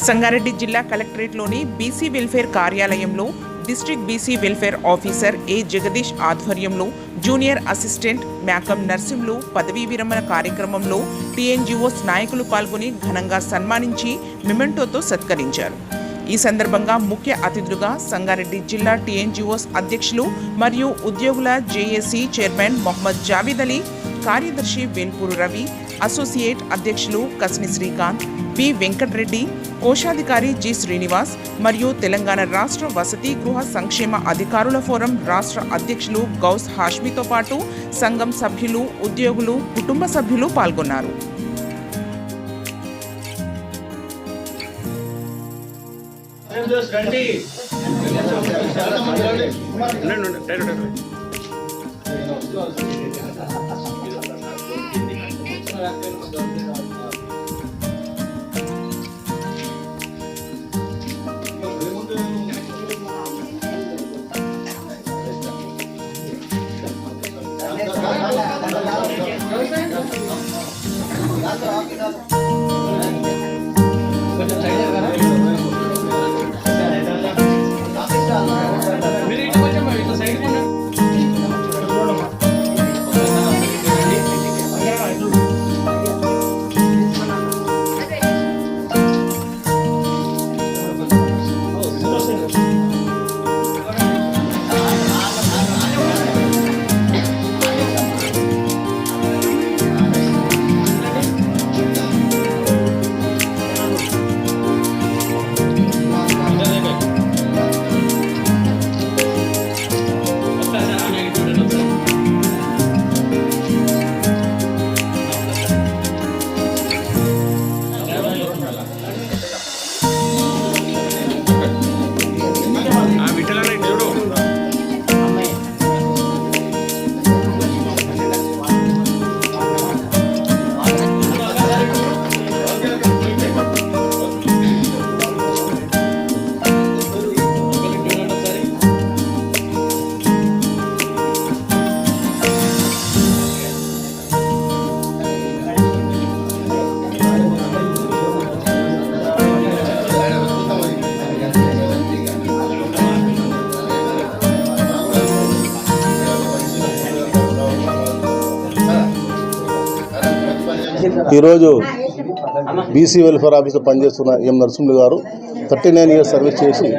సంగారెడ్డి జిల్లా కలెక్టరేట్లోని BC welfare కార్యాలయంలో district BC welfare officer ఏ జగదీష్ ఆధ్వర్యంలో జూనియర్ అసిస్టెంట్ మ్యాకం నర్సింలు పదవీ విరమణ కార్యక్రమంలో టీఎన్జీఓస్ నాయకులు పాల్గొని ఘనంగా సన్మానించి మెమెంటోతో సత్కరించారు. ఈ సందర్భంగా ముఖ్య అతిథులుగా సంగారెడ్డి జిల్లా టీఎన్జీఓస్ అధ్యక్షులు మరియు ఉద్యోగుల జేఏసీ చైర్మన్ మొహమ్మద్ జావేద్ అలీ, కార్యదర్శి వేల్పూరు రవి, అసోసియేట్ అధ్యక్షులు కస్ని శ్రీకాంత్, వి వెంకటరెడ్డి, కోశాధికారి జి శ్రీనివాస్ మరియు తెలంగాణ రాష్ట్ర వసతి గృహ సంక్షేమ అధికారుల ఫోరం రాష్ట్ర అధ్యక్షులు గౌస్ హాష్మితో పాటు సంఘం సభ్యులు, ఉద్యోగులు, కుటుంబ సభ్యులు పాల్గొన్నారు. ఈరోజు బీసీ వెల్ఫేర్ ఆఫీస్లో పనిచేస్తున్న ఎం నరసింహులు గారు 39 ఇయర్స్ సర్వీస్ చేసి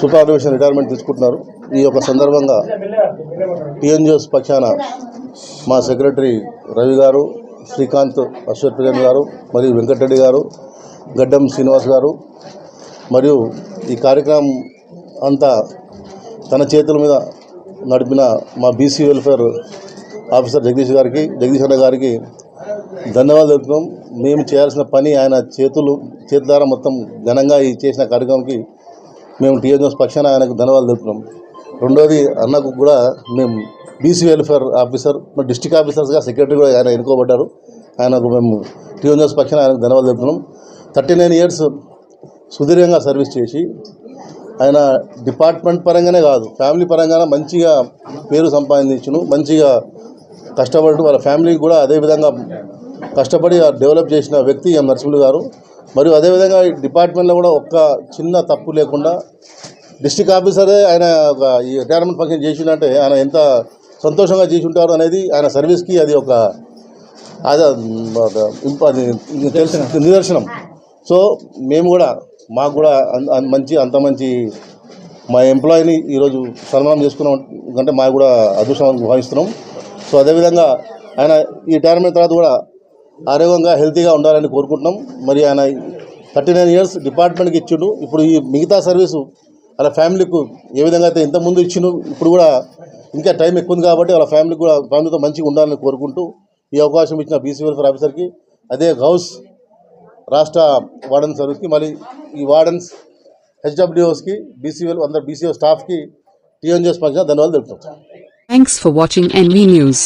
సూపర్విజన్ రిటైర్మెంట్ తీసుకుంటున్నారు. ఈ యొక్క సందర్భంగా టీఎన్జీఓస్ పక్షాన మా సెక్రటరీ రవి గారు, శ్రీకాంత్ అసోసియేట్ ప్రెసిడెంట్ గారు, మరియు వెంకటరెడ్డి గారు, గడ్డం శ్రీనివాస్ గారు, మరియు ఈ కార్యక్రమం అంతా తన చేతుల మీద నడిపిన మా బీసీ వెల్ఫేర్ ఆఫీసర్ జగదీష్ అన్న గారికి ధన్యవాదాలు తెలుపుతున్నాం. మేము చేయాల్సిన పని ఆయన చేతి ద్వారా మొత్తం ఘనంగా ఈ చేసిన కార్యక్రమానికి మేము టీఎన్జీఓస్ పక్షాన ఆయనకు ధన్యవాదాలు తెలుపుతున్నాం. రెండోది అన్నకు కూడా మేము బీసీ వెల్ఫేర్ ఆఫీసర్ డిస్ట్రిక్ట్ ఆఫీసర్స్గా సెక్రటరీ కూడా ఆయన ఎన్నుకోబడ్డారు. ఆయనకు మేము టీఎన్జీఓస్ పక్షాన ఆయనకు ధన్యవాదాలు తెలుపుతున్నాం. 39 ఇయర్స్ సుదీర్ఘంగా సర్వీస్ చేసి ఆయన డిపార్ట్మెంట్ పరంగానే కాదు ఫ్యామిలీ పరంగానే మంచిగా పేరు సంపాదించును. మంచిగా కష్టపడుతూ వాళ్ళ ఫ్యామిలీకి కూడా అదేవిధంగా కష్టపడి డెవలప్ చేసిన వ్యక్తి ఎం నరసింహులు గారు. మరియు అదేవిధంగా ఈ డిపార్ట్మెంట్లో కూడా ఒక్క చిన్న తప్పు లేకుండా డిస్ట్రిక్ట్ ఆఫీసరే ఆయన ఈ రిటైర్మెంట్ ఫంక్షన్ చేసిందంటే ఆయన ఎంత సంతోషంగా చేసి ఉంటారు అనేది ఆయన సర్వీస్కి అది ఒక నిదర్శనం. సో మేము కూడా మాకు కూడా అంత మంచి మా ఎంప్లాయీని ఈరోజు సన్మానం చేసుకున్నాం అంటే మాకు కూడా అదృష్టం భావిస్తున్నాం. సో అదేవిధంగా ఆయన ఈ రిటైర్మెంట్ తర్వాత కూడా ఆరోగ్యంగా హెల్తీగా ఉండాలని కోరుకుంటున్నాం. మరి ఆయన 39 ఇయర్స్ డిపార్ట్మెంట్కి ఇచ్చిండు. ఇప్పుడు ఈ మిగతా సర్వీసు వాళ్ళ ఫ్యామిలీకు ఏ విధంగా అయితే ఇంతకుముందు ఇచ్చిండు, ఇప్పుడు కూడా ఇంకా టైం ఎక్కువ ఉంది కాబట్టి వాళ్ళ ఫ్యామిలీతో మంచిగా ఉండాలని కోరుకుంటూ ఈ అవకాశం ఇచ్చిన బీసీ వెల్ఫేర్ ఆఫీసర్కి, అదే గౌస్ రాష్ట్ర వార్డెన్ సర్వీస్కి, మళ్ళీ ఈ వార్డెన్స్ హెచ్డబ్ల్యూఓస్కి, అందరు బీసీఓ స్టాఫ్కి టీఎన్జీఓస్ పక్షాన ధన్యవాదాలు తెలుపుతాం. Thanks for watching NV News.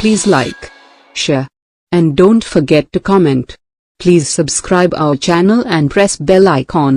Please like, share, and don't forget to comment. Please subscribe our channel and press bell icon.